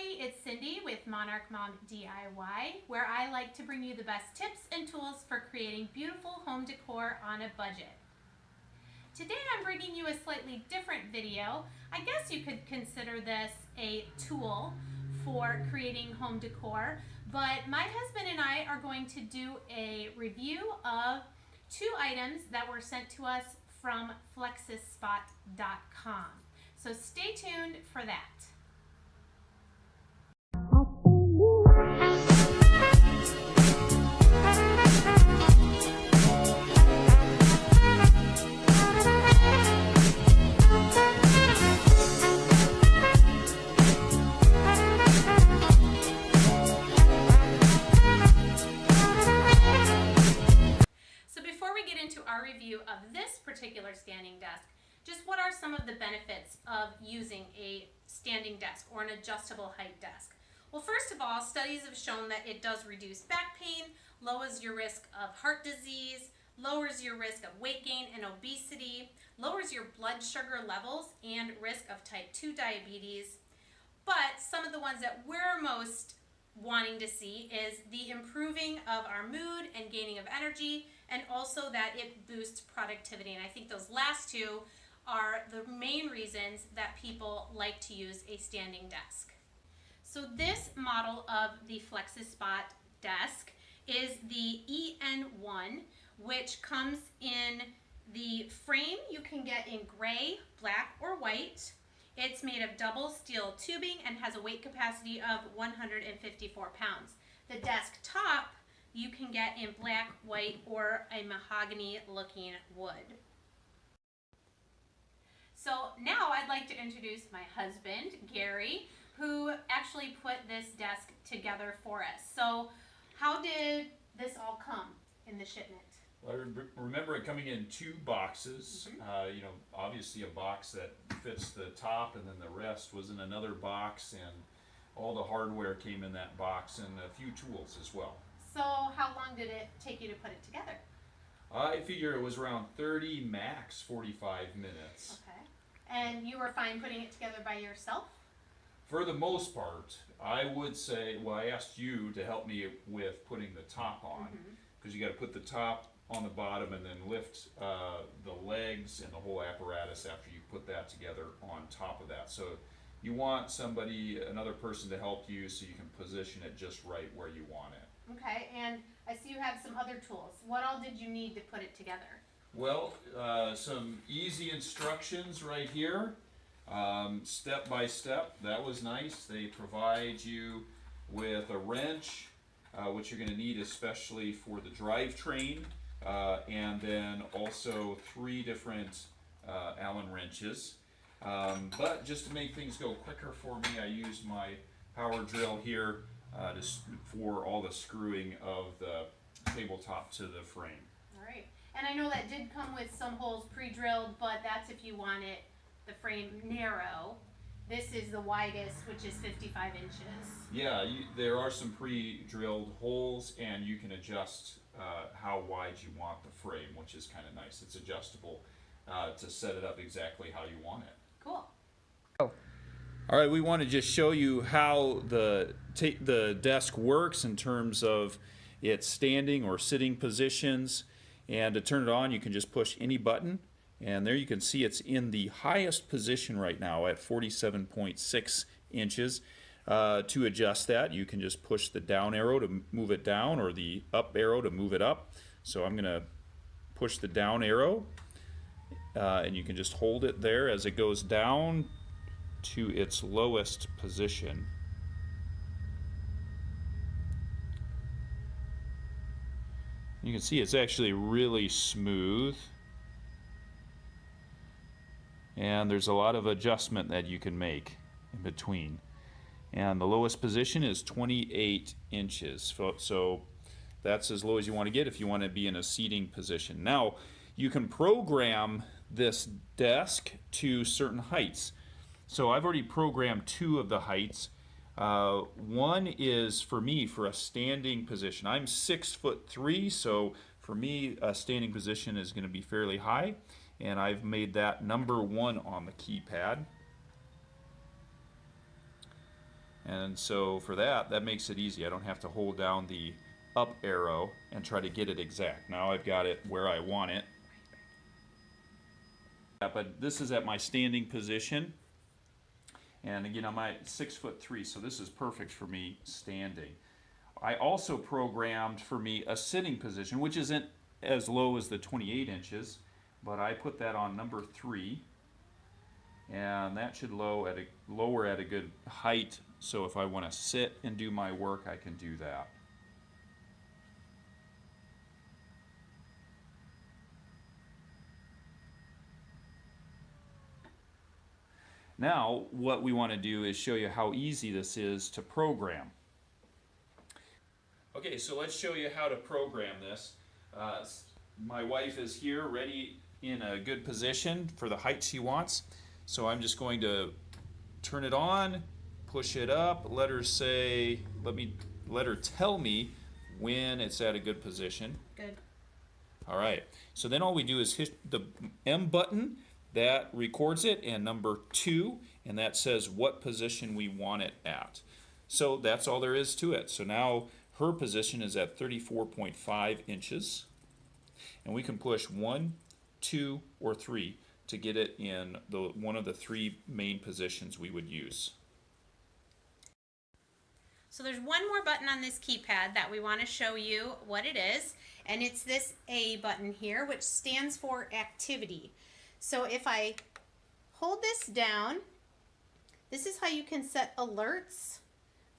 everybody, it's Cindy with Monarch Mom DIY, where I like to bring you the best tips and tools for creating beautiful home decor on a budget. Today I'm bringing you a slightly different video. I guess you could consider this a tool for creating home decor, but my husband and I are going to do a review of 2 items that were sent to us from Flexispot.com. So stay tuned for that. So before we get into our review of this particular standing desk, just what are some of the benefits of using a standing desk or an adjustable height desk? Well, first of all, studies have shown that it does reduce back pain, lowers your risk of heart disease, lowers your risk of weight gain and obesity, lowers your blood sugar levels and risk of type 2 diabetes. But some of the ones that we're most wanting to see is the improving of our mood and gaining of energy, and also that it boosts productivity. And I think those last 2 are the main reasons that people like to use a standing desk. So this model of the Flexispot desk is the EN1, which comes in the frame you can get in gray, black, or white. It's made of double steel tubing and has a weight capacity of 154 pounds. The desk top you can get in black, white, or a mahogany looking wood. So now I'd like to introduce my husband, Gary, who actually put this desk together for us. So how did this all come in the shipment? Well, I remember it coming in 2 boxes. Obviously a box that fits the top, and then the rest was in another box, and all the hardware came in that box, and a few tools as well. So how long did it take you to put it together? I figure it was around 30, max 45 minutes. Okay. And you were fine putting it together by yourself? For the most part, I would say, well, I asked you to help me with putting the top on, because you got to put the top on the bottom and then lift the legs and the whole apparatus after you put that together on top of that. So you want somebody, another person to help you so you can position it just right where you want it. Okay, and I see you have some other tools. What all did you need to put it together? Well, some easy instructions right here, step by step. That was nice. They provide you with a wrench, which you're going to need especially for the drivetrain, and then also 3 different Allen wrenches. But just to make things go quicker for me, I used my power drill here for all the screwing of the tabletop to the frame. All right. And I know that did come with some holes pre-drilled, but that's if you want it, the frame narrow. This is the widest, which is 55 inches. Yeah, there are some pre-drilled holes, and you can adjust how wide you want the frame, which is kind of nice. It's adjustable to set it up exactly how you want it. Cool. All right, we want to just show you how the desk works in terms of its standing or sitting positions. And to turn it on, you can just push any button, and there you can see it's in the highest position right now at 47.6 inches. To adjust that, you can just push the down arrow to move it down, or the up arrow to move it up. So I'm going to push the down arrow, and you can just hold it there as it goes down to its lowest position. You can see it's actually really smooth, and there's a lot of adjustment that you can make in between. And the lowest position is 28 inches, so that's as low as you want to get if you want to be in a seating position. Now you can program this desk to certain heights. So I've already programmed 2 of the heights. One is for me for a standing position. I'm 6'3", so for me a standing position is going to be fairly high, and I've made that number 1 on the keypad. And so for that makes it easy. I don't have to hold down the up arrow and try to get it exact. Now I've got it where I want it. But this is at my standing position. And again, I'm at 6'3", so this is perfect for me standing. I also programmed for me a sitting position, which isn't as low as the 28 inches, but I put that on number 3, and that should lower at a good height, so if I want to sit and do my work, I can do that. Now, what we want to do is show you how easy this is to program. Okay, so let's show you how to program this. My wife is here, ready in a good position for the height she wants. So I'm just going to turn it on, push it up, let her tell me when it's at a good position. Good. All right, so then all we do is hit the M button. That records it, and number 2, and that says what position we want it at. So that's all there is to it. So now her position is at 34.5 inches, and we can push 1, 2, or 3 to get it in one of the 3 main positions we would use. So there's one more button on this keypad that we want to show you what it is, and it's this A button here, which stands for activity. So if I hold this down, this is how you can set alerts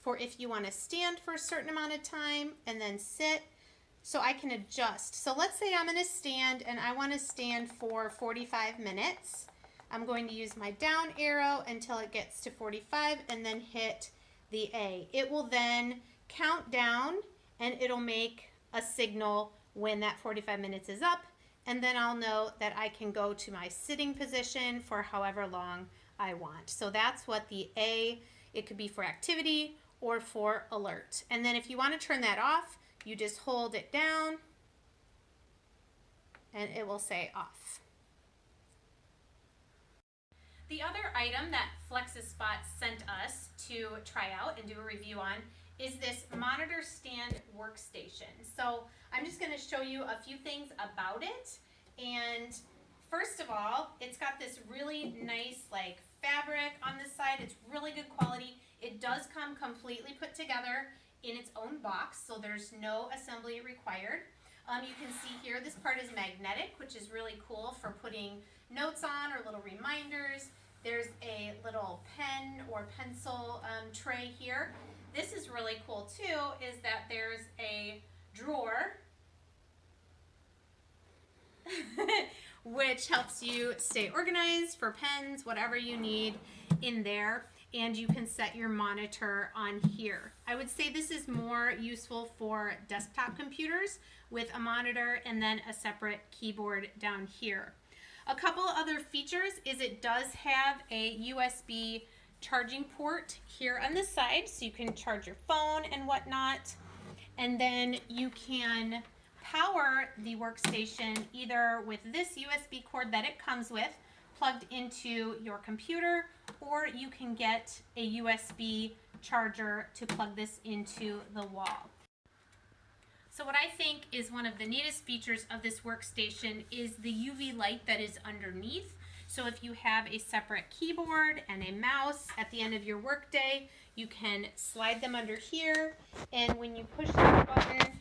for if you want to stand for a certain amount of time and then sit. So I can adjust. So let's say I'm going to stand and I want to stand for 45 minutes. I'm going to use my down arrow until it gets to 45 and then hit the A. It will then count down and it'll make a signal when that 45 minutes is up. And then I'll know that I can go to my sitting position for however long I want. So that's what the A, it could be for activity or for alert. And then if you want to turn that off, you just hold it down and it will say off. The other item that Flexispot sent us to try out and do a review on is this monitor stand workstation. So I'm just going to show you a few things about it. And first of all, it's got this really nice like fabric on this side. It's really good quality. It does come completely put together in its own box, so there's no assembly required. You can see here this part is magnetic, which is really cool for putting notes on or little reminders. There's a little pen or pencil tray here. This is really cool too, is that there's a drawer which helps you stay organized for pens, whatever you need in there, and you can set your monitor on here. I would say this is more useful for desktop computers with a monitor and then a separate keyboard down here. A couple other features is it does have a USB charging port here on the side, so you can charge your phone and whatnot, and then you can power the workstation either with this USB cord that it comes with plugged into your computer, or you can get a USB charger to plug this into the wall. So what I think is one of the neatest features of this workstation is the UV light that is underneath. So if you have a separate keyboard and a mouse at the end of your workday, you can slide them under here, and when you push the button,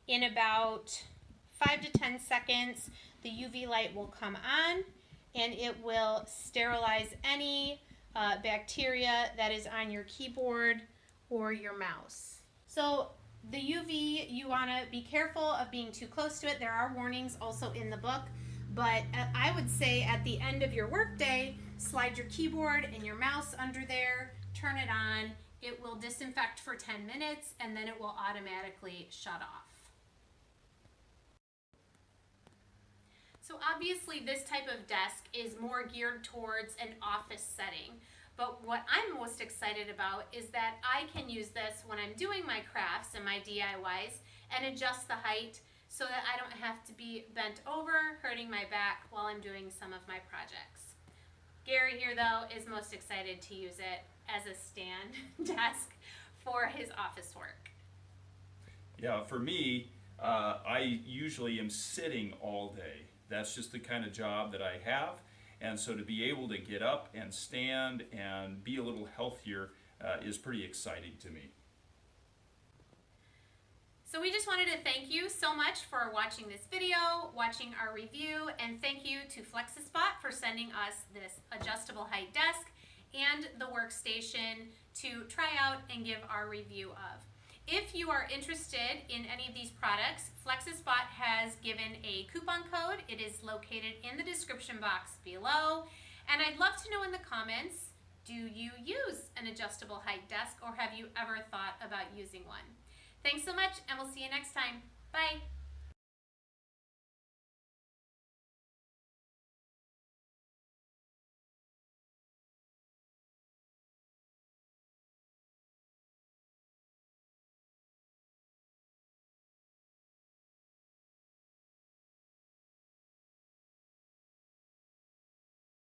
in about 5 to 10 seconds, the UV light will come on and it will sterilize any bacteria that is on your keyboard or your mouse. So the UV, you want to be careful of being too close to it. There are warnings also in the book, but I would say at the end of your workday, slide your keyboard and your mouse under there, turn it on. It will disinfect for 10 minutes and then it will automatically shut off. So obviously this type of desk is more geared towards an office setting, but what I'm most excited about is that I can use this when I'm doing my crafts and my DIYs and adjust the height so that I don't have to be bent over, hurting my back while I'm doing some of my projects. Gary, Gary here, though, is most excited to use it as a stand desk for his office work. Yeah, for me, I usually am sitting all day. That's just the kind of job that I have. And so to be able to get up and stand and be a little healthier is pretty exciting to me. So we just wanted to thank you so much for watching this video, watching our review, and thank you to Flexispot for sending us this adjustable height desk and the workstation to try out and give our review of. If you are interested in any of these products, Flexispot has given a coupon code. It is located in the description box below. And I'd love to know in the comments, do you use an adjustable height desk or have you ever thought about using one? Thanks so much, and we'll see you next time. Bye.